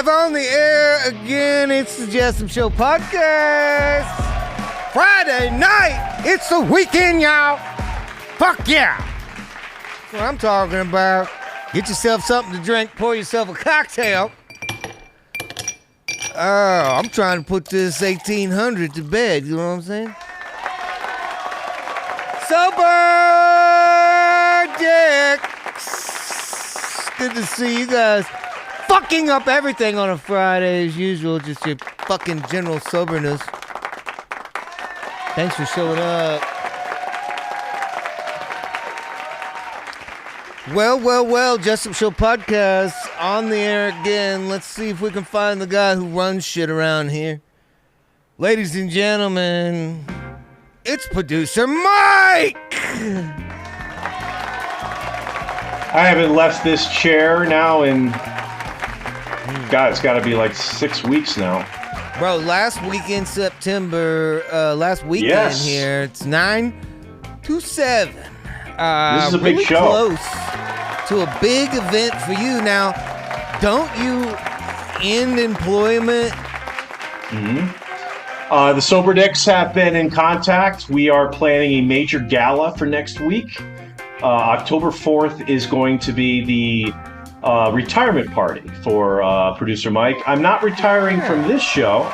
Live on the air again. It's the Jessup Show podcast. Friday night. It's the weekend, y'all. Fuck yeah. That's what I'm talking about. Get yourself something to drink. Pour yourself a cocktail. Oh, I'm trying to put this 1800 to bed. You know what I'm saying? Sober Dicks. Good to see you guys. Fucking up everything on a Friday as usual. Just your fucking general soberness. Thanks for showing up. Well, Jessup Show podcast on the air again. Let's see if we can find the guy who runs shit around here. Ladies and gentlemen, it's producer Mike! I haven't left this chair now in, God, it's got to be like 6 weeks now. Bro, last weekend, September, Yes. here, it's 9-7. This is a big really show. Close to a big event for you. Now, don't you end employment? The Sober Dicks have been in contact. We are planning a major gala for next week. October 4th is going to be the retirement party for producer Mike. I'm not retiring from this show.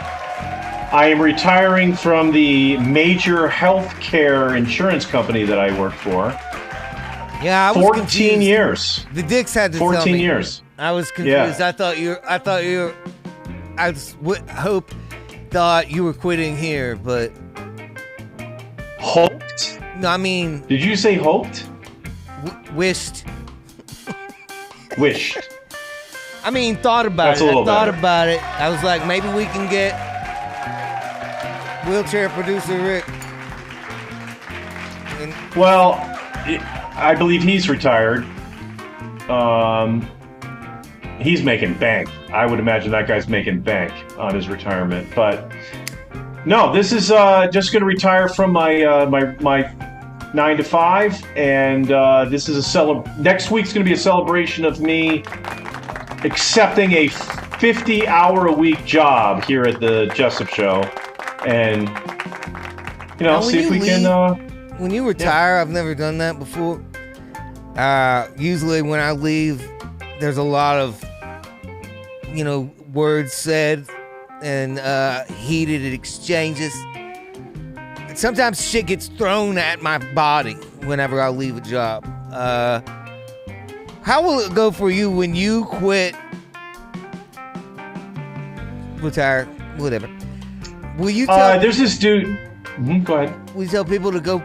I am retiring from the major healthcare insurance company that I work for. Yeah, I was 14 confused. years. The Dicks had to 14 tell me. years. I was confused. Yeah. I thought you were quitting here, but Hoped? no, I mean Did you say hoped? wished. Wished. I mean, thought about That's it. a little I thought better. about it. I was like, maybe we can get wheelchair producer Rick. And Well, I believe he's retired. He's making bank. I would imagine that guy's making bank on his retirement. But no, this is just going to retire from my my 9 to 5, and this is next week's going to be a celebration of me accepting a 50-hour-a-week job here at the Jessup Show, and Now, see if we can. when you retire, I've never done that before. Usually when I leave, there's a lot of, words said and heated exchanges. Sometimes shit gets thrown at my body whenever I leave a job. How will it go for you when you quit, retire, whatever? Will you tell There's this dude. Go ahead. Will you tell people to go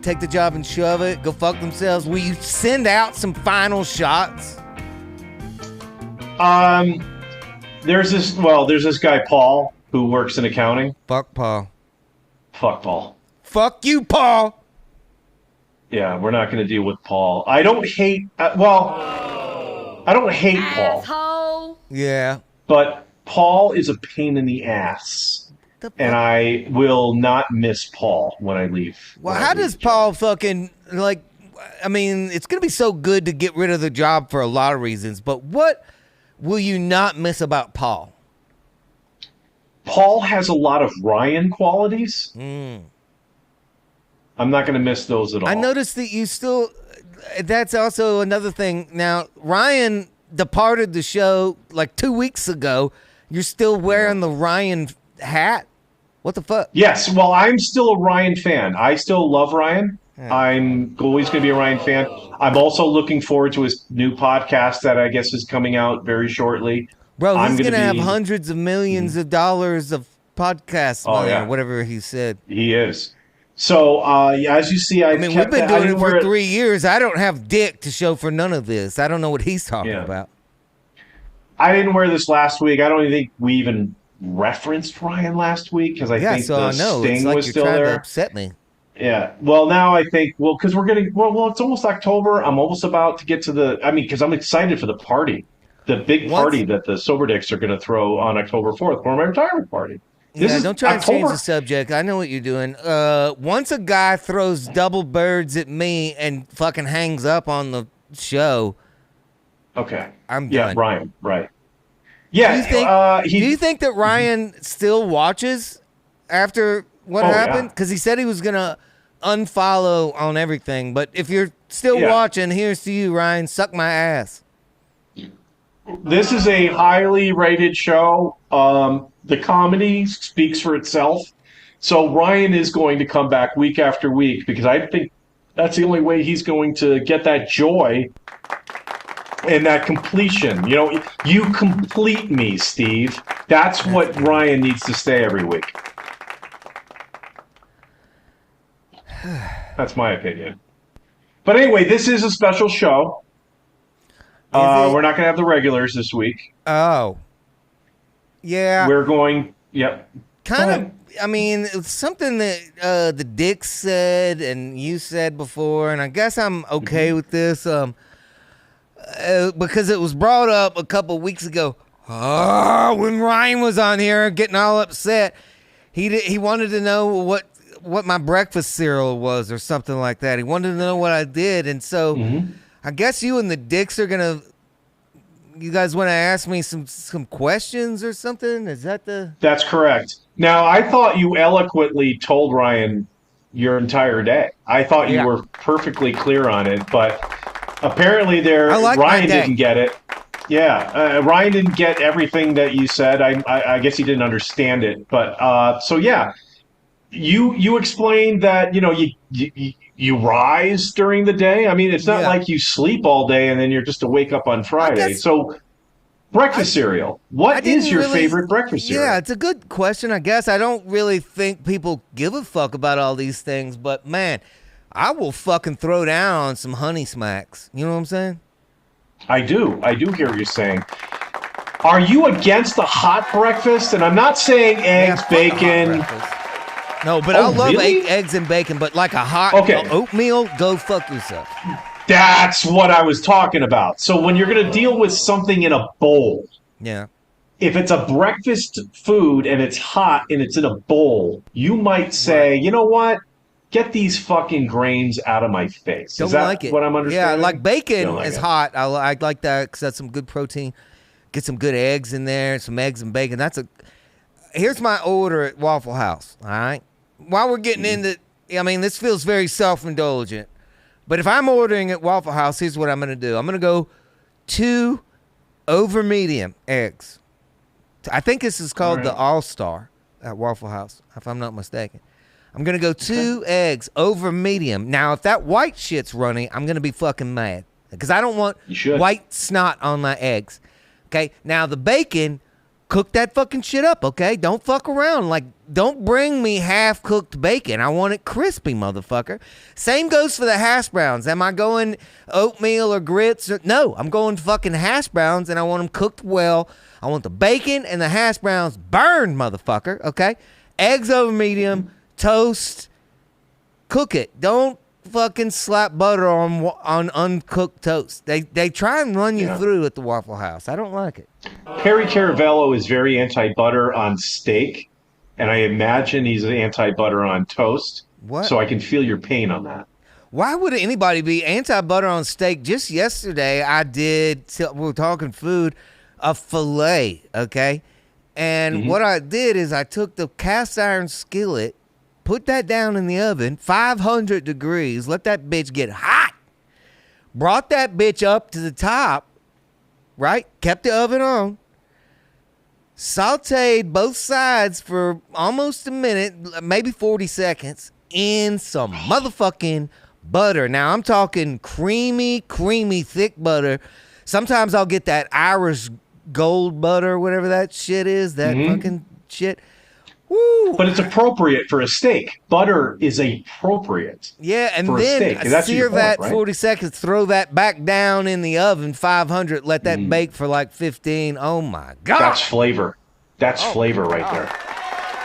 take the job and shove it, go fuck themselves? Will you send out some final shots? There's this guy Paul who works in accounting. Fuck Paul. Fuck Paul. Fuck you, Paul. Yeah, we're not going to deal with Paul. I don't hate. I don't hate Paul, Asshole. Yeah. but Paul is a pain in the ass, and I will not miss Paul when I leave. Well, when I how leave does the job. Paul fucking, I mean, it's going to be so good to get rid of the job for a lot of reasons, but what will you not miss about Paul? Paul has a lot of Ryan qualities. Mm. I'm not going to miss those at all. I noticed that you still, that's also another thing. Now, Ryan departed the show like 2 weeks ago. You're still wearing the Ryan hat? What the fuck? Yes, well, I'm still a Ryan fan. I still love Ryan. I'm always going to be a Ryan fan. I'm also looking forward to his new podcast that I guess is coming out very shortly. Bro, I'm he's going to gonna have be- hundreds of millions of dollars of podcast money yeah. or whatever he said. He is. So, as you see, I mean, we've kept been that- I doing it didn't for wear 3 years. I don't have dick to show for none of this. I don't know what he's talking Yeah. about. I didn't wear this last week. I don't even think we even referenced Ryan last week because I think So the I know. sting It's like was you're still trying to there. upset me. Yeah. Well, now I think, because we're getting, it's almost October. I'm almost about to get to because I'm excited for the party. The big party that the Sober Dicks are going to throw on October 4th for my retirement party. Don't try to change the subject. I know what you're doing. Once a guy throws double birds at me and fucking hangs up on the show, Okay. I'm Yeah, done. Ryan, right. Yeah. Do you think that Ryan still watches after what happened? Because he said he was gonna unfollow on everything. But if you're still watching, here's to you, Ryan. Suck my ass. This is a highly rated show. The comedy speaks for itself. So Ryan is going to come back week after week because I think that's the only way he's going to get that joy and that completion. You know, you complete me, Steve. That's what Ryan needs to stay every week. That's my opinion. But anyway, this is a special show. We're not going to have the regulars this week. Oh. Yeah. We're going, Kind of, I mean, it's something that the Dick said and you said before, and I guess I'm okay with this because it was brought up a couple weeks ago. When Ryan was on here getting all upset, he wanted to know what my breakfast cereal was or something like that. He wanted to know what I did, and so I guess you and the Dicks are gonna. You guys want to ask me some questions or something? Is that the? That's correct. Now, I thought you eloquently told Ryan your entire day. I thought you were perfectly clear on it, but apparently Ryan didn't get it. Yeah, Ryan didn't get everything that you said. I guess he didn't understand it. But so yeah, you explained that you rise during the day. I mean, it's not like you sleep all day and then you're just to wake up on Friday. So breakfast cereal. What is your favorite breakfast cereal? Yeah, it's a good question, I guess. I don't really think people give a fuck about all these things, but man, I will fucking throw down on some Honey Smacks. You know what I'm saying? I do hear what you're saying. Are you against the hot breakfast? And I'm not saying eggs, bacon. No, but I love eggs and bacon, but like a hot oatmeal, go fuck yourself. That's what I was talking about. So when you're going to deal with something in a bowl, if it's a breakfast food and it's hot and it's in a bowl, you might say, you know what? Get these fucking grains out of my face. Is that what I'm understanding? Yeah, like bacon is hot. I like that because that's some good protein. Get some good eggs in there, some eggs and bacon. Here's my order at Waffle House, all right? While we're getting into, I mean, this feels very self-indulgent, but if I'm ordering at Waffle House, here's what I'm going to do. I'm going to go 2 over medium eggs. I think this is called the All-Star at Waffle House, if I'm not mistaken. I'm going to go 2 eggs over medium. Now, if that white shit's runny, I'm going to be fucking mad because I don't want white snot on my eggs. Okay? Now, the bacon, cook that fucking shit up, okay? Don't fuck around. Like, don't bring me half-cooked bacon. I want it crispy, motherfucker. Same goes for the hash browns. Am I going oatmeal or grits? No, I'm going fucking hash browns, and I want them cooked well. I want the bacon and the hash browns burned, motherfucker, okay? Eggs over medium, toast, cook it. Don't fucking slap butter on uncooked toast. They try and run you through at the Waffle House. I don't like it. Perry Caravello is very anti-butter on steak, and I imagine he's anti-butter on toast. What? So I can feel your pain on that. Why would anybody be anti-butter on steak? Just yesterday, we were talking food, a filet, okay? And what I did is I took the cast iron skillet, put that down in the oven, 500 degrees, let that bitch get hot, brought that bitch up to the top, right? Kept the oven on, sauteed both sides for almost a minute, maybe 40 seconds, in some motherfucking butter. Now, I'm talking creamy, thick butter. Sometimes I'll get that Irish gold butter, whatever that shit is, that fucking shit. Woo. But it's appropriate for a steak. Butter is appropriate. Yeah, and then sear that 40 seconds, throw that back down in the oven, 500, let that bake for like 15. Oh my God. That's flavor. That's flavor right there.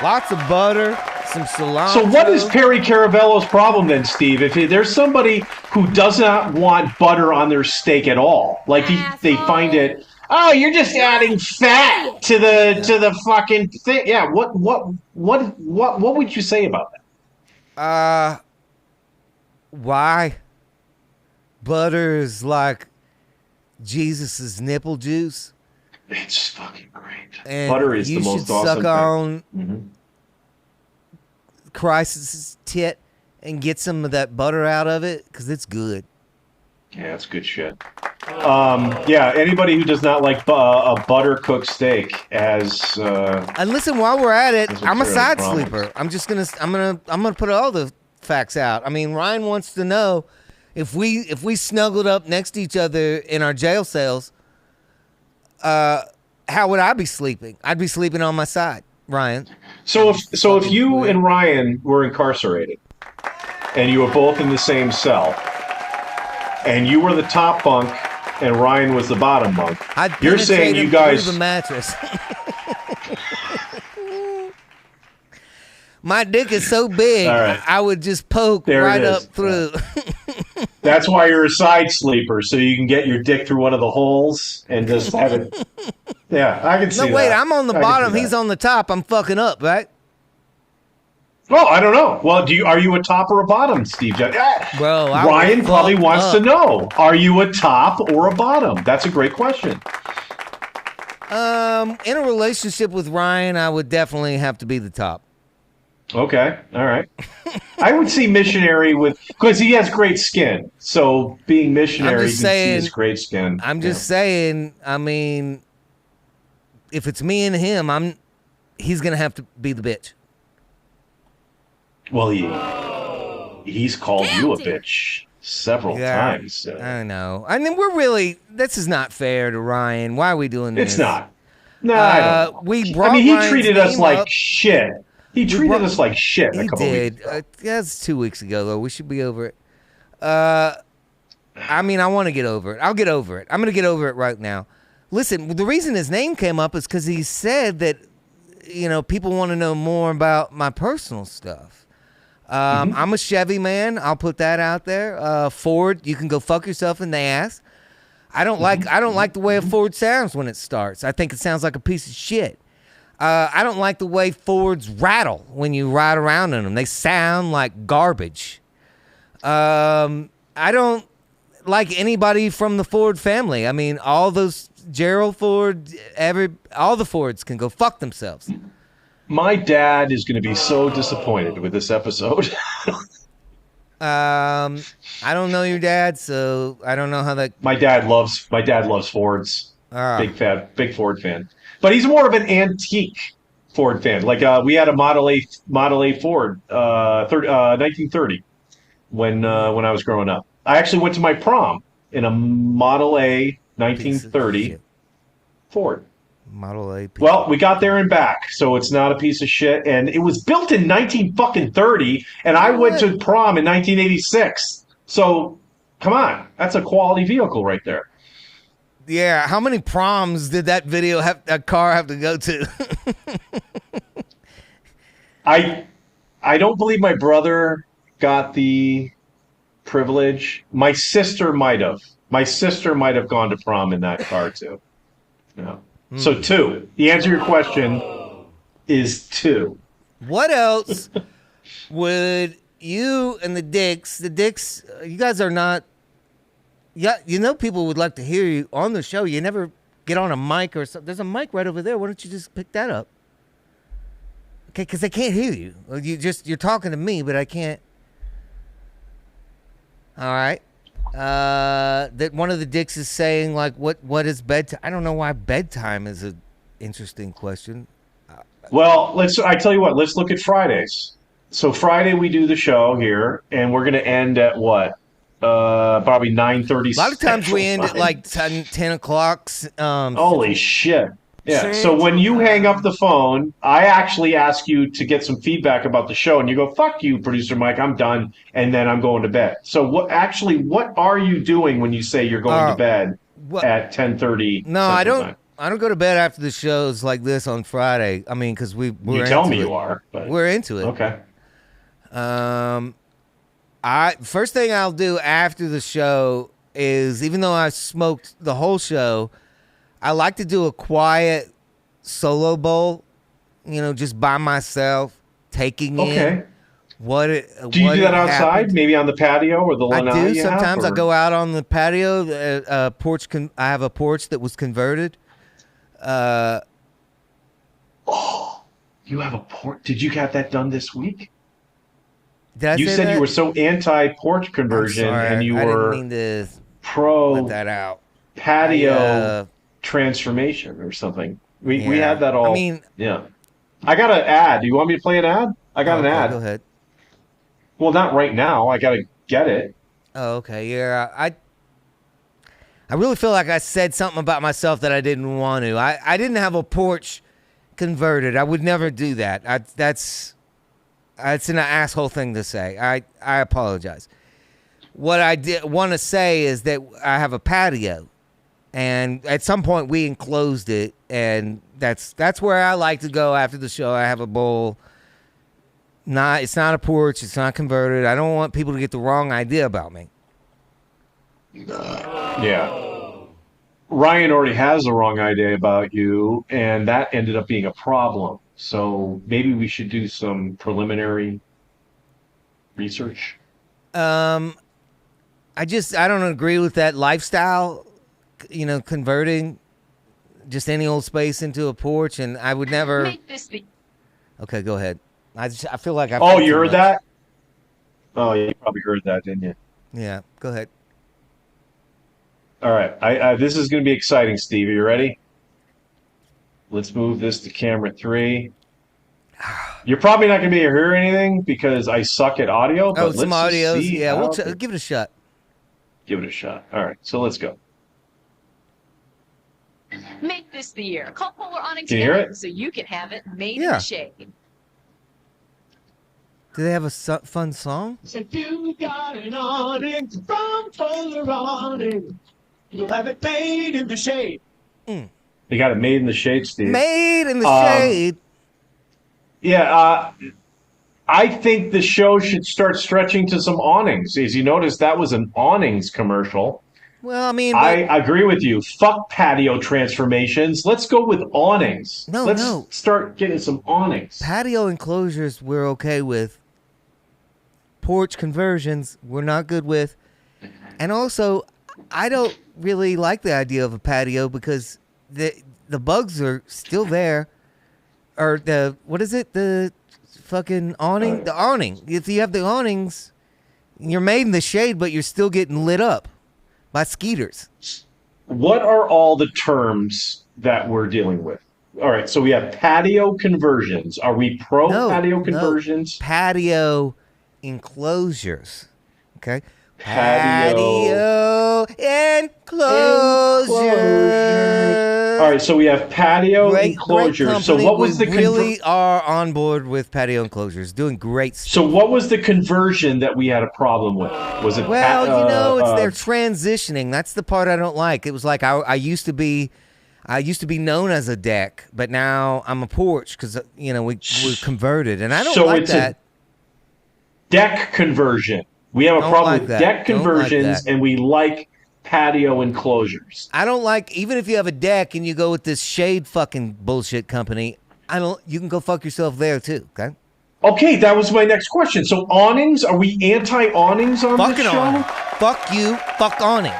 Lots of butter, some cilantro. So what is Perry Caravello's problem then, Steve? If there's somebody who does not want butter on their steak at all, like they find it, you're just adding fat to the fucking thing. Yeah, what would you say about that? Why? Butter is like Jesus's nipple juice. It's fucking great. And butter is the most awesome suck thing. on Mhm. Christ's tit and get some of that butter out of it because it's good. Yeah, it's good shit. Yeah, anybody who does not like a butter cooked steak as And listen, while we're at it, That's I'm a really side problems. sleeper. I'm gonna put all the facts out. I mean, Ryan wants to know if we snuggled up next to each other in our jail cells, how would I be sleeping? I'd be sleeping on my side, Ryan. so if you and Ryan were incarcerated and you were both in the same cell and you were the top bunk and Ryan was the bottom bunk, you're saying you guys the mattress. My dick is so big, All right. I would just poke There it right is. up through. That's why you're a side sleeper, so you can get your dick through one of the holes and just have it. Yeah, I can see that. No, wait, I'm on the I can bottom. see that. He's on the top. I'm fucking up, right? Well, I don't know. Well, are you a top or a bottom, Steve? Bro, I Ryan would probably fuck wants up. to know: are you a top or a bottom? That's a great question. In a relationship with Ryan, I would definitely have to be the top. Okay, all right. I would see missionary because he has great skin. So being missionary, you can see his great skin. I'm just saying. I mean, if it's me and him, he's gonna have to be the bitch. Well, he's called you a bitch several times. So. I know. I mean, this is not fair to Ryan. Why are we doing this? It's not. No, I don't know. We brought he Ryan's treated us name like up. shit. He treated us like shit a couple weeks ago. That's 2 weeks ago, though. We should be over it. I mean, I want to get over it. I'll get over it. I'm going to get over it right now. Listen, the reason his name came up is because he said that, people want to know more about my personal stuff. I'm a Chevy man. I'll put that out there. Ford, you can go fuck yourself in the ass. I don't like the way a Ford sounds when it starts. I think it sounds like a piece of shit. I don't like the way Fords rattle when you ride around in them. They sound like garbage. I don't like anybody from the Ford family. I mean, all those Gerald Ford, all the Fords can go fuck themselves. My dad is going to be so disappointed with this episode. I don't know your dad, so I don't know how that. My dad loves Fords. Big Ford fan. But he's more of an antique Ford fan. Like we had a Model A Ford, 1930, when I was growing up. I actually went to my prom in a Model A 1930 Ford. Model A. Well, we got there and back, so it's not a piece of shit. And it was built in 1930, and I went to prom in 1986. So, come on, that's a quality vehicle right there. Yeah, how many proms did that car have to go to? I don't believe my brother got the privilege. My sister might have. My sister might have gone to prom in that car too. No. So 2. The answer to your question is 2. What else would you and the Dicks, you guys are not. Yeah, people would like to hear you on the show. You never get on a mic or something. There's a mic right over there. Why don't you just pick that up? Okay, because I can't hear you. You're talking to me, but I can't. All right. That one of the Dicks is saying like, what is bedtime? I don't know why bedtime is an interesting question. Well, I tell you what. Let's look at Fridays. So Friday we do the show here, and we're going to end at what? Probably 9:30. A lot of times we end at like 10 o'clock. Holy shit. Yeah. So when you Central hang up the phone, I actually ask you to get some feedback about the show, and you go, "Fuck you, producer Mike, I'm done," and then I'm going to bed. So what are you doing when you say you're going to bed at 10:30? No, I don't. Time? I don't go to bed after the shows like this on Friday. I mean, because we're you tell me it. You are. But... We're into it. Okay. First thing I'll do after the show is, even though I smoked the whole show, I like to do a quiet solo bowl, just by myself, taking in what it. Do you do that outside? Happened. Maybe on the patio or the lanai? I do sometimes. I go out on the patio. I have a porch that was converted. Oh, you have a porch. Did you have that done this week? Did I You say said that? you were so anti-porch conversion, I'm sorry, and you I didn't were mean to let pro that out. patio transformation or something. We Yeah. had that all. I mean, yeah. I got an ad. Do you want me to play an ad? I got an okay, ad. go ahead. Well, not right now. I got to get it. Oh, okay. Yeah, I really feel like I said something about myself that I didn't want to. I didn't have a porch converted. I would never do that. That's an asshole thing to say. I apologize. What I did want to say is that I have a patio, and at some point we enclosed it, and that's where I like to go after the show. I have a bowl. It's not a porch. It's not converted. I don't want people to get the wrong idea about me. Yeah. Ryan already has the wrong idea about you, and that ended up being a problem. So maybe we should do some preliminary research. I don't agree with that lifestyle, converting just any old space into a porch, and I would never. Okay, go ahead. I feel like Oh, you heard that? Oh, you probably heard that, didn't you? Yeah, go ahead. All right. This is going to be exciting, Steve. Are you ready? Let's move this to camera 3. You're probably not going to be able to hear anything because I suck at audio. But some let's audios. see Yeah, we'll give it a shot. Give it a shot. All right. So let's go. Make this the year. Call Polar Onyx Can you hear it? so you can have it made in the shade. Do they have a fun song? If you got an awning from Polar Awning, you'll have it made in the shade. You got it made in the shade, Steve. Made in the shade. Yeah, I think the show should start stretching to some awnings. As you notice, that was an awnings commercial. Well, I mean, I agree with you. Fuck patio transformations. Let's go with awnings. Let's start getting some awnings. Patio enclosures we're okay with. Porch conversions we're not good with. And also, I don't really like the idea of a patio because the bugs are still there. Or what is it? The fucking awning? The awning. If you have the awnings, you're made in the shade, but you're still getting lit up by skeeters. What are all the terms that we're dealing with? All right, so we have patio conversions. Are we pro patio conversions? Patio enclosures. Okay? Patio enclosures. All right, so we have patio enclosures. So what was the really are on board with patio enclosures, doing great stuff. So what was the conversion that we had a problem with? Was it they're transitioning. That's the part I don't like. It was like I used to be known as a deck, but now I'm a porch because we converted, and I don't like that. Deck conversion. We have a problem with deck conversions, and we like patio enclosures. I don't like, even if you have a deck and you go with this shade fucking bullshit company, you can go fuck yourself there too, okay? Okay, that was my next question. So awnings, are we anti-awnings on this show? Awning. Fuck you, fuck awnings.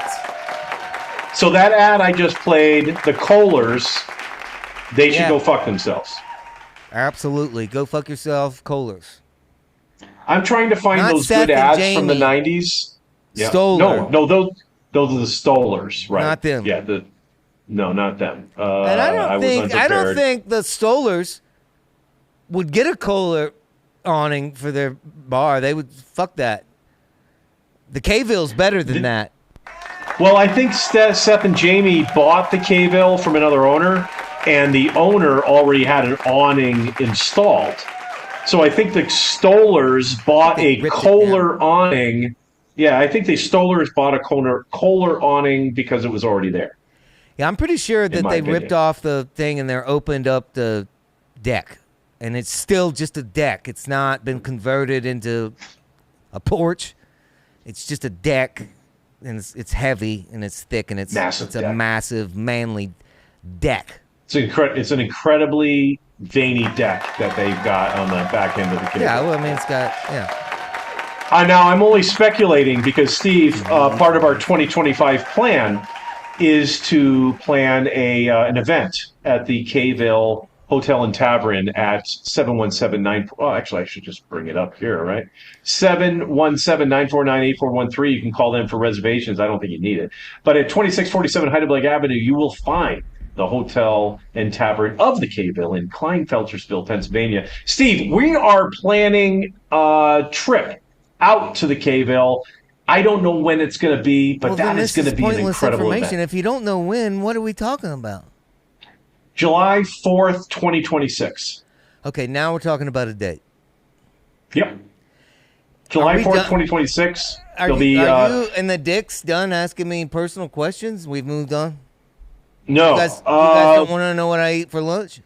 So that ad I just played, the Kohlers, they should go fuck themselves. Absolutely. Go fuck yourself, Kohlers. I'm trying to find those Seth good ads Jamie. from the 90s. Yeah. Stoller. No, those are the Stollers, right? Not them. Yeah, no, not them. And I don't think the Stollers would get a Kohler awning for their bar. They would fuck that. The K-Ville's better than that. Well, I think Seth and Jamie bought the K-Ville from another owner, and the owner already had an awning installed. So I think the Stollers bought a Kohler awning. Yeah, I think the Stollers bought a Kohler awning because it was already there. Yeah, I'm pretty sure that they ripped off the thing and they're opened up the deck. And it's still just a deck. It's not been converted into a porch. It's just a deck, and it's heavy and it's thick and it's a massive, manly deck. It's an incredibly veiny deck that they've got on the back end of the cable. Yeah, well, I mean, it's got Now I'm only speculating because Steve, part of our 2025 plan is to plan an event at the Kayville Hotel and Tavern at 717-9. Oh, actually, I should just bring it up here, right? 717-949-8413. You can call them for reservations. I don't think you need it. But at 2647 Heidelberg Avenue, you will find the Hotel and Tavern of the Kayville in Kleinfeltersville, Pennsylvania. Steve, we are planning a trip out to the Kayville. I don't know when it's going to be, but that is going to be an incredible event. If you don't know when, what are we talking about? July 4th, 2026. Okay, now we're talking about a date. Yep. July 4th, 2026. Are you and the Dicks done asking me personal questions? We've moved on? No. You guys don't want to know what I eat for lunch?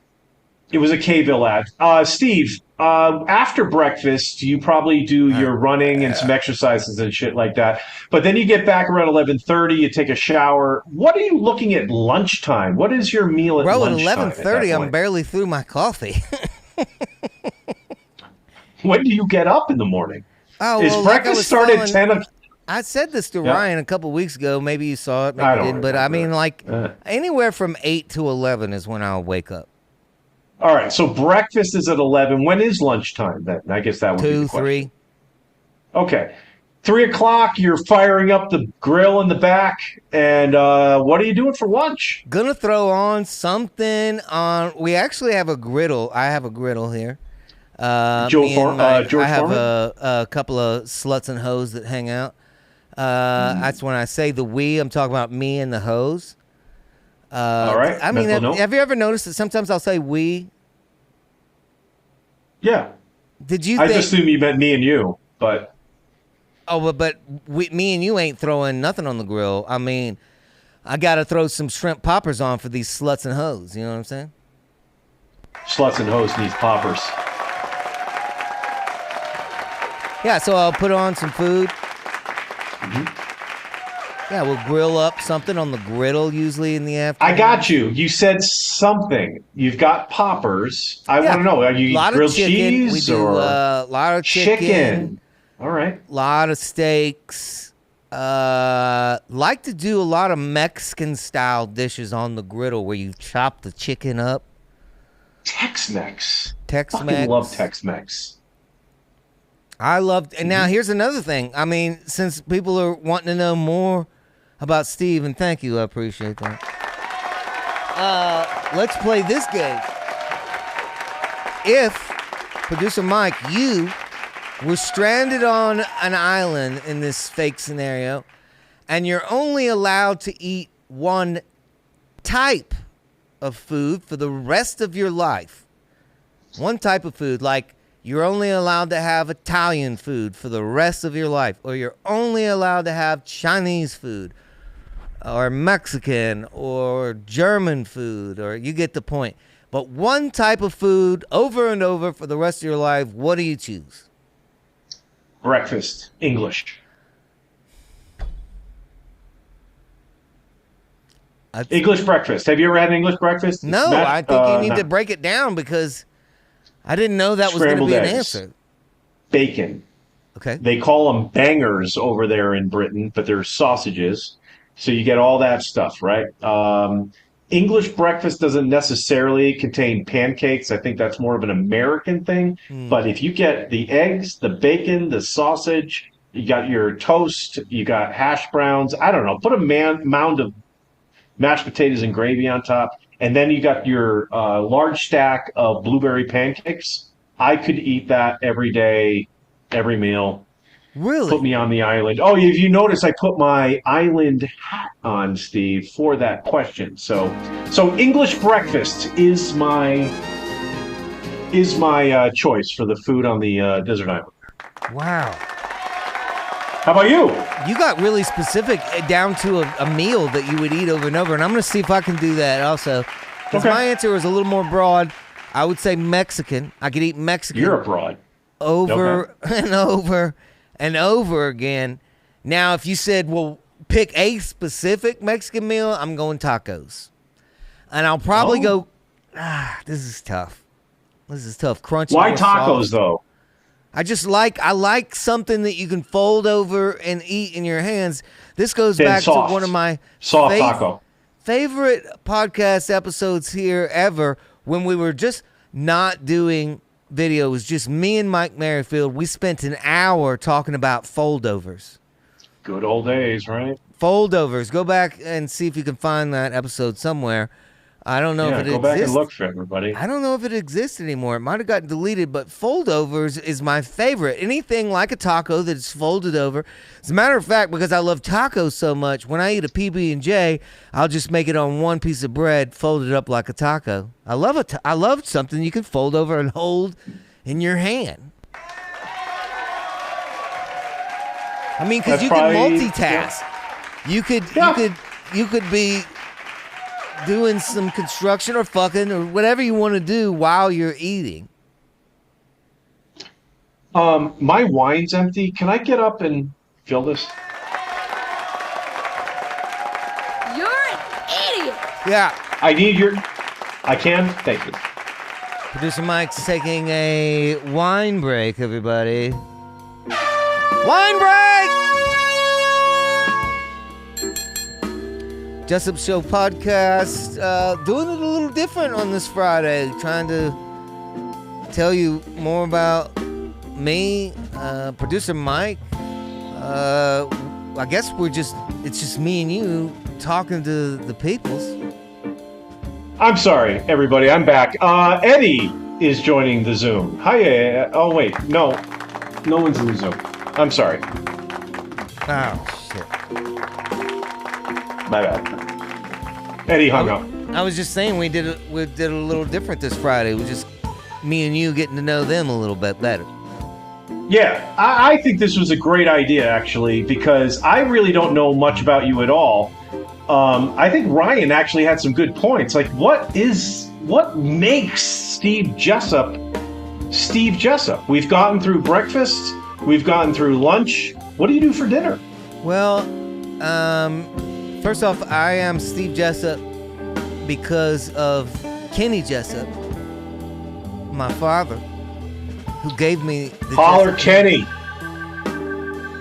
It was a Kayville ad. Steve, after breakfast, you probably do your running and some exercises and shit like that. But then you get back around 11:30, you take a shower. What are you looking at lunchtime? What is your meal at lunchtime? Bro, at 11:30, I'm barely through my coffee. When do you get up in the morning? Oh, Is breakfast start at 10? I said this to Ryan a couple weeks ago. Maybe you saw it, maybe you didn't. But I mean, anywhere from 8 to 11 is when I'll wake up. All right, so breakfast is at 11. When is lunchtime then? I guess that would be the question. 2, 3. Okay. 3 o'clock, you're firing up the grill in the back. And what are you doing for lunch? Gonna throw on something on. We actually have a griddle. I have a griddle here. George Foreman? I have a couple of sluts and hoes that hang out. That's when I say the we, I'm talking about me and the hoes. All right. I mean, have you ever noticed that sometimes I'll say we? Yeah. Did you? I just assumed you meant me and you, but. Oh, but me and you ain't throwing nothing on the grill. I mean, I got to throw some shrimp poppers on for these sluts and hoes. You know what I'm saying? Sluts and hoes need poppers. Yeah, so I'll put on some food. Mm-hmm. Yeah, we'll grill up something on the griddle usually in the afternoon. I got you. You said something. You've got poppers. I want to know. Are you grilled cheese we do, or a lot of chicken? All right. A lot of steaks. Like to do a lot of Mexican style dishes on the griddle where you chop the chicken up. Tex-Mex. Tex-Mex. I love Tex-Mex. I love, and now here's another thing. I mean, since people are wanting to know more about Steve, and thank you, I appreciate that. Let's play this game. If, producer Mike, you were stranded on an island in this fake scenario, and you're only allowed to eat one type of food for the rest of your life. One type of food, like you're only allowed to have Italian food for the rest of your life, or you're only allowed to have Chinese food, or Mexican, or German food, or you get the point. But one type of food over and over for the rest of your life, what do you choose? Breakfast. English. English breakfast. Have you ever had an English breakfast? No, I think you need to break it down because I didn't know that was going to be an answer. Bacon. Okay. They call them bangers over there in Britain, but they're sausages. So you get all that stuff, right? English breakfast doesn't necessarily contain pancakes. I think that's more of an American thing. But if you get the eggs, the bacon, the sausage, you got your toast, you got hash browns. I don't know. Put a mound of mashed potatoes and gravy on top. And then you got your large stack of blueberry pancakes. I could eat that every day, every meal. Really? Put me on the island. Oh, if you notice, I put my island hat on, Steve, for that question. So English breakfast is my choice for the food on the desert island. Wow. How about you? You got really specific down to a meal that you would eat over and over, and I'm going to see if I can do that also. Because my answer was a little more broad. I would say Mexican. I could eat Mexican. You're abroad. Over and over and over again. Now, if you said, well, pick a specific Mexican meal, I'm going tacos. And I'll probably go, this is tough. This is tough. Crunchy. Why tacos, though? I like something that you can fold over and eat in your hands. This goes back to one of my taco. favorite podcast episodes here ever, when we were just not doing video. It was just me and Mike Merrifield. We spent an hour talking about foldovers. Good old days, right? Foldovers. Go back and see if you can find that episode somewhere. I don't know if it exists. Go back and look for everybody. I don't know if it exists anymore. It might have gotten deleted, but foldovers is my favorite. Anything like a taco that's folded over. As a matter of fact, because I love tacos so much, when I eat a PB&J, I'll just make it on one piece of bread, fold it up like a taco. I love something you can fold over and hold in your hand. I mean, because you can multitask. Yeah. You could be doing some construction or fucking or whatever you want to do while you're eating. My wine's empty. Can I get up and fill this? You're an idiot. Yeah. I can? Thank you. Producer Mike's taking a wine break, everybody. Wine break! Jessup Show podcast, doing it a little different on this Friday, trying to tell you more about me, producer Mike. I guess it's just me and you talking to the peoples. I'm sorry, everybody, I'm back. Eddie is joining the Zoom. Hi, oh wait, no one's in the Zoom. I'm sorry. Oh, shit. My bad. Eddie hung up. I was just saying we did a little different this Friday. It was just me and you getting to know them a little bit better. Yeah, I think this was a great idea, actually, because I really don't know much about you at all. I think Ryan actually had some good points. Like, what makes Steve Jessup Steve Jessup? We've gotten through breakfast. We've gotten through lunch. What do you do for dinner? Well, first off, I am Steve Jessup because of Kenny Jessup, my father, who gave me the Holler Jessup Kenny.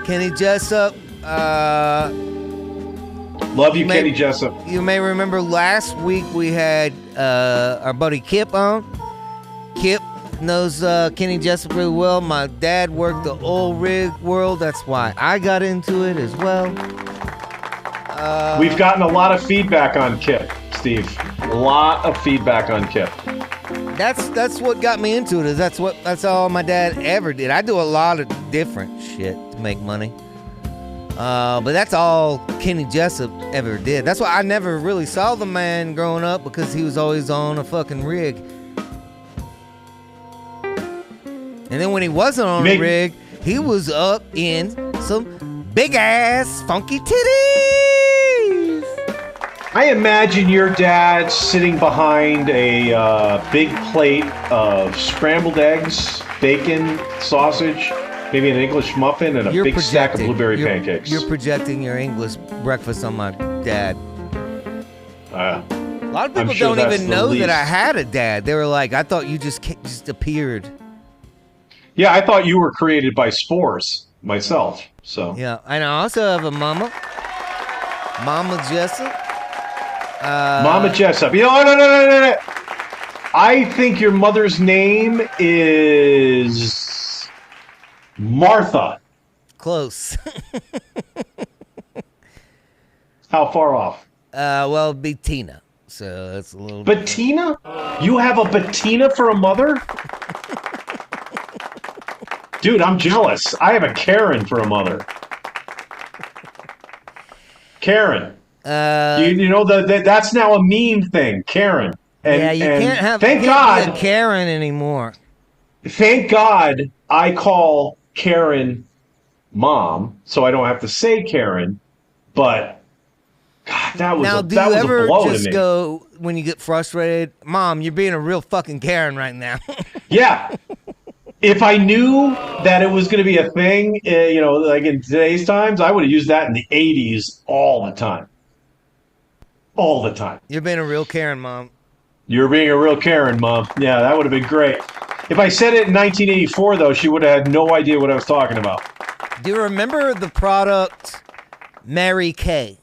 Kenny Jessup. Love you, Kenny Jessup. You may remember last week we had our buddy Kip on. Kip knows Kenny Jessup really well. My dad worked the oil rig world. That's why I got into it as well. We've gotten a lot of feedback on Kip, Steve. A lot of feedback on Kip. That's what got me into it. That's all my dad ever did. I do a lot of different shit to make money. But that's all Kenny Jessup ever did. That's why I never really saw the man growing up, because he was always on a fucking rig. And then when he wasn't on a rig, he was up in some big ass funky titties. I imagine your dad sitting behind a big plate of scrambled eggs, bacon, sausage, maybe an English muffin, and a big stack of blueberry pancakes. You're projecting your English breakfast on my dad. A lot of people don't even know that I had a dad. They were like, I thought you just appeared. Yeah, I thought you were created by spores myself. So yeah, and I also have a mama, Mama Jessup. Mama Jessup. You know, no. I think your mother's name is Martha. Close. How far off? Well, it'd be Tina. So that's a little. Bettina? You have a Bettina for a mother? Dude, I'm jealous. I have a Karen for a mother. Karen. You know that's now a meme thing, Karen. And, yeah, you can't have thank God a Karen anymore. Thank God I call Karen mom, so I don't have to say Karen. But God, that was a blow to me. Now, do you ever just go when you get frustrated, Mom, you're being a real fucking Karen right now? Yeah. If I knew that it was going to be a thing, you know, like in today's times, I would have used that in the 80s all the time. All the time. You're being a real Karen, Mom. You're being a real Karen, Mom. Yeah, that would have been great. If I said it in 1984, though, she would have had no idea what I was talking about. Do you remember the product Mary Kay?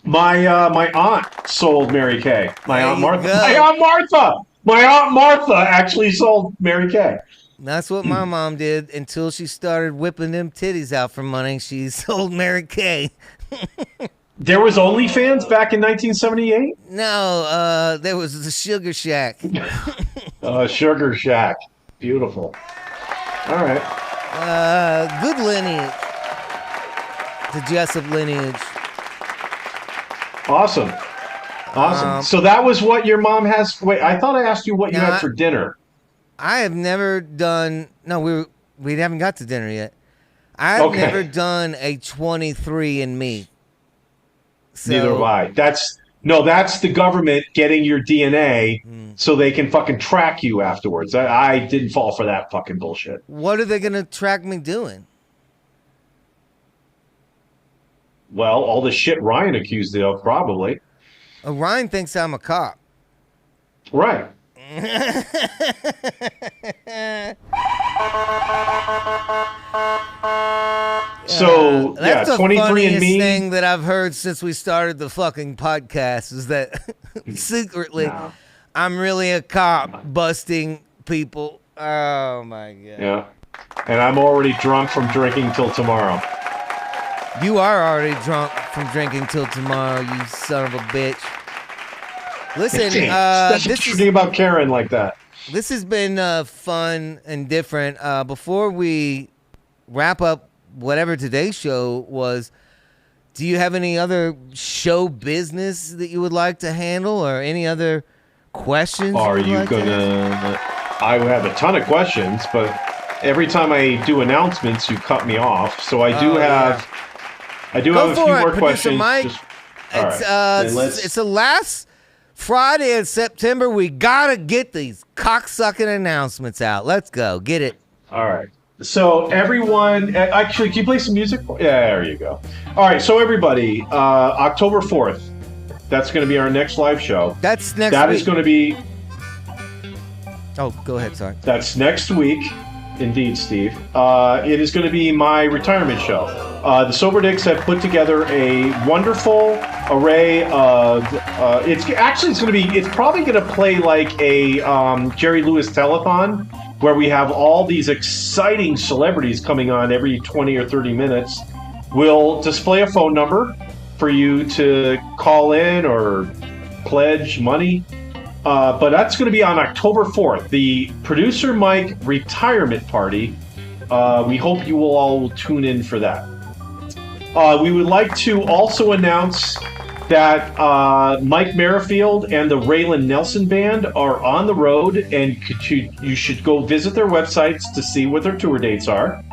My aunt sold Mary Kay. My There aunt you Martha. go. My aunt Martha. My aunt Martha actually sold Mary Kay. That's what my mom did until she started whipping them titties out for money. She sold Mary Kay. There was OnlyFans back in 1978. No, there was the Sugar Shack. Sugar Shack. Beautiful. All right. Good lineage. The Jessup lineage. Awesome. So that was what your mom has. Wait, I thought I asked you what you had for dinner. I have never done. No, we haven't got to dinner yet. I've never done a 23andMe. So, neither have I. That's the government getting your DNA so they can fucking track you afterwards. I didn't fall for that fucking bullshit. What are they gonna track me doing? Well, all the shit Ryan accused you of, probably. Ryan thinks I'm a cop. Right. So that's the 23andMe funniest thing that I've heard since we started the fucking podcast is that secretly I'm really a cop busting people. Oh my god. Yeah. And I'm already drunk from drinking till tomorrow. You are already drunk from drinking till tomorrow, you son of a bitch. Listen, this is about Karen like that. This has been fun and different. Before we wrap up whatever today's show was, do you have any other show business that you would like to handle or any other questions? Are you gonna? I have a ton of questions, but every time I do announcements, you cut me off. So I do have. I do have a few more questions. Mike. It's the last Friday in September. We gotta get these cocksucking announcements out. Let's go. Get it. All right. So everyone, actually, can you play some music? Yeah, there you go. All right. So everybody, October 4th, that's going to be our next live show. That's next week. That is going to be. Oh, go ahead. Sorry. That's next week. Indeed, Steve. It is going to be my retirement show. The Sober Dicks have put together a wonderful array of. It's probably going to play like a Jerry Lewis telethon, where we have all these exciting celebrities coming on every 20 or 30 minutes. We'll display a phone number for you to call in or pledge money. But that's going to be on October 4th, the Producer Mike retirement party. We hope you will all tune in for that. We would like to also announce that Mike Merrifield and the Raylan Nelson Band are on the road, and you should go visit their websites to see what their tour dates are.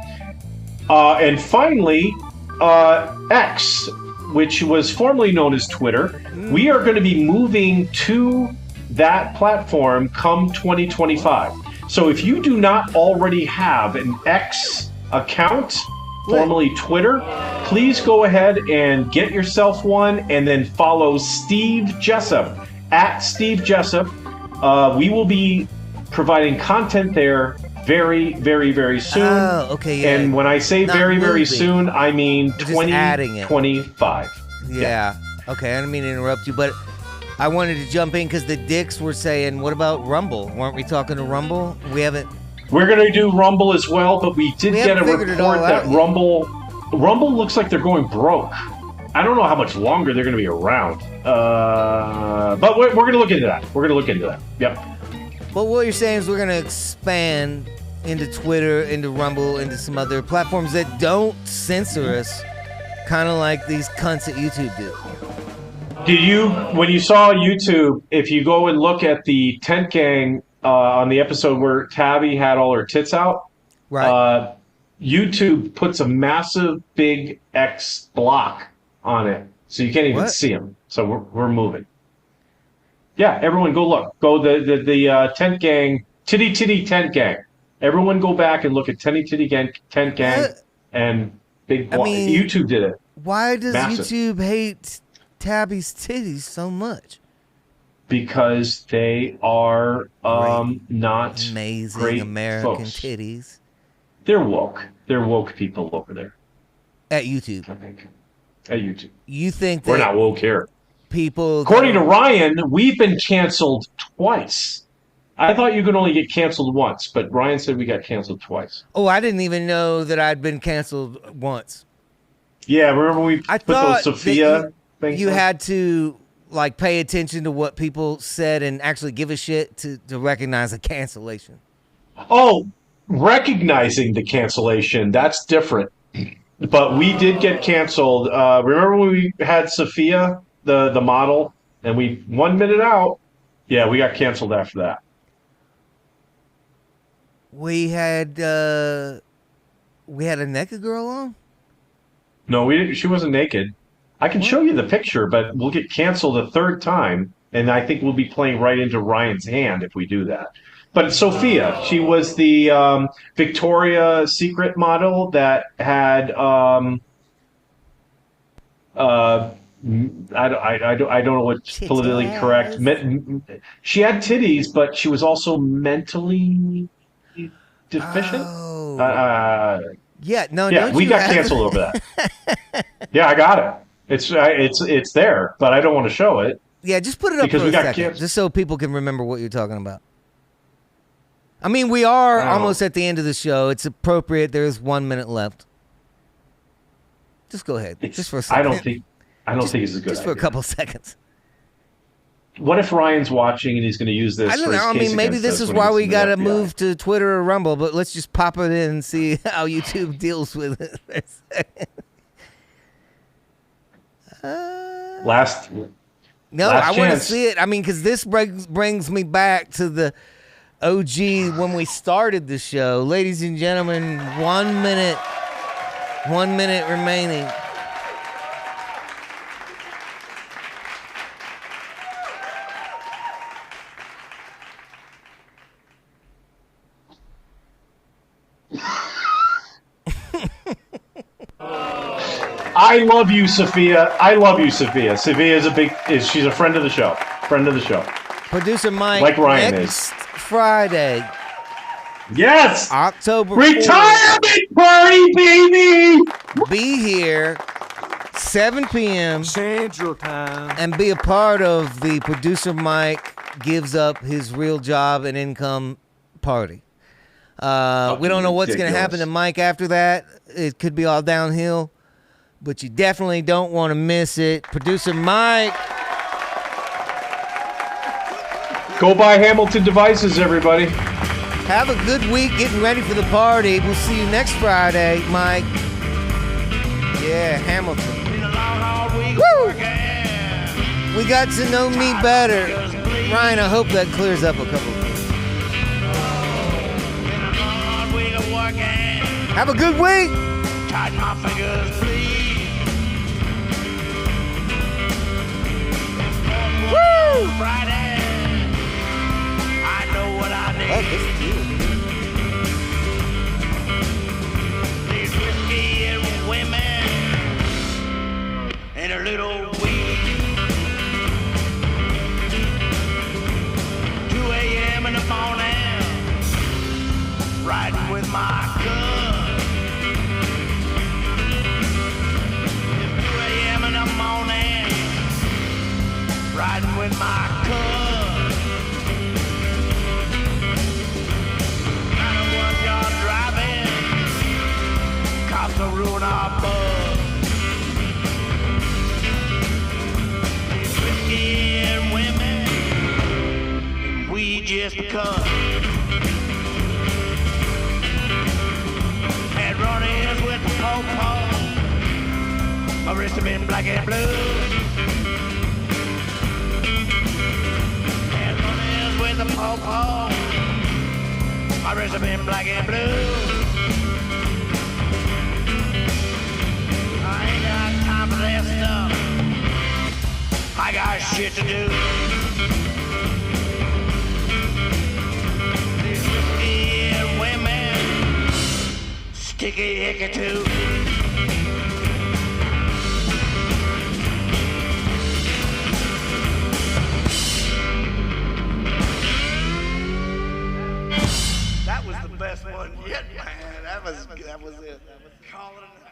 And finally, X, which was formerly known as Twitter, we are going to be moving to that platform come 2025. So if you do not already have an X account, formerly Twitter, please go ahead and get yourself one, and then follow Steve Jessup at Steve Jessup. We will be providing content there very, very, very soon. Oh, okay, yeah. And when I say Not very, very moving. soon, I mean We're just adding it. 2025. Yeah. Okay, I didn't mean to interrupt you, but I wanted to jump in because the dicks were saying, what about Rumble? Weren't we talking to Rumble? We haven't. We're going to do Rumble as well, but we did get a figured it all report that out yet. Rumble looks like they're going broke. I don't know how much longer they're going to be around. But we're going to look into that. We're going to look into that. Yep. But what you're saying is we're going to expand into Twitter, into Rumble, into some other platforms that don't censor us, kind of like these cunts at YouTube do. When you saw YouTube, if you go and look at the Tent Gang on the episode where Tabby had all her tits out, right? YouTube puts a massive big X block on it, so you can't even see them. So we're moving. Yeah, everyone go look. Go the Tent Gang, Titty Tent Gang. Everyone go back and look at Titty Gang, Tent Gang, and big block. YouTube did it. Why does Massive. YouTube hate Tabby's titties so much? because they are not amazing great American folks. titties They're woke. They're woke people over there, at YouTube. I think. At YouTube. You think We're that not woke here. people? According to Ryan, we've been canceled twice. I thought you could only get canceled once, but Ryan said we got canceled twice. Oh, I didn't even know that I'd been canceled once. Yeah, remember we I put those thought Sophia that things you on? had to like pay attention to what people said and actually give a shit to recognize a cancellation. Oh, recognizing the cancellation, that's different. But we did get canceled. Remember when we had Sophia, the model, and we 1 minute out? Yeah, we got canceled after that. We had a naked girl on. No, we didn't. She wasn't naked. I can show you the picture, but we'll get canceled a third time, and I think we'll be playing right into Ryan's hand if we do that. But Sophia, she was the Victoria's Secret model that had I don't know what's politically correct. She had titties, but she was also mentally deficient. Oh. Yeah, don't we you got have- canceled over that. Yeah, I got it. It's there, but I don't want to show it. Yeah, just put it up Because for we a got second, canceled. just so people can remember what you're talking about. I mean, we are Wow. almost at the end of the show. It's appropriate. There's 1 minute left. Just go ahead. Just for a second. I don't think it's a good Just for a idea. couple seconds. What if Ryan's watching and he's going to use this? I don't for know. his I case mean, maybe against this us is when he why gets we in the got to FBI? move to Twitter or Rumble, but let's just pop it in and see how YouTube deals with it. for a second. Last No, Last I want to chance. see it. I mean, because this brings me back to the OG when we started the show. Ladies and gentlemen, 1 minute remaining. I love you, Sophia. I love you, Sophia. Sophia she's a friend of the show. Friend of the show. Producer Mike, Like Ryan next Friday, Yes! October 4th, Retirement party, baby! be here, 7 p.m. Central Time. and be a part of the Producer Mike gives up his real job and income party. We don't know what's going to happen to Mike after that. It could be all downhill, but you definitely don't want to miss it. Producer Mike, Go buy Hamilton devices, everybody. have a good week getting ready for the party. We'll see you next Friday, Mike. Yeah, Hamilton. Woo! We got to know me better. Ryan, I hope that clears up a couple of things. Have a good week. Woo! Oh, this is you. And a little weed. 2 a.m. in the morning, riding with my gun. 2 a.m. in the morning, riding with my gun. 91 yard driving, cops will ruin our bus. And women, we just cut. Had run-ins with the po-po, arrested in black and blue. Had run-ins with the po-po, arrested in black and blue. I ain't got time for that stuff. I got shit to do. These whiskey and women, sticky icky too. the best one yet, man. That was it. Calling it.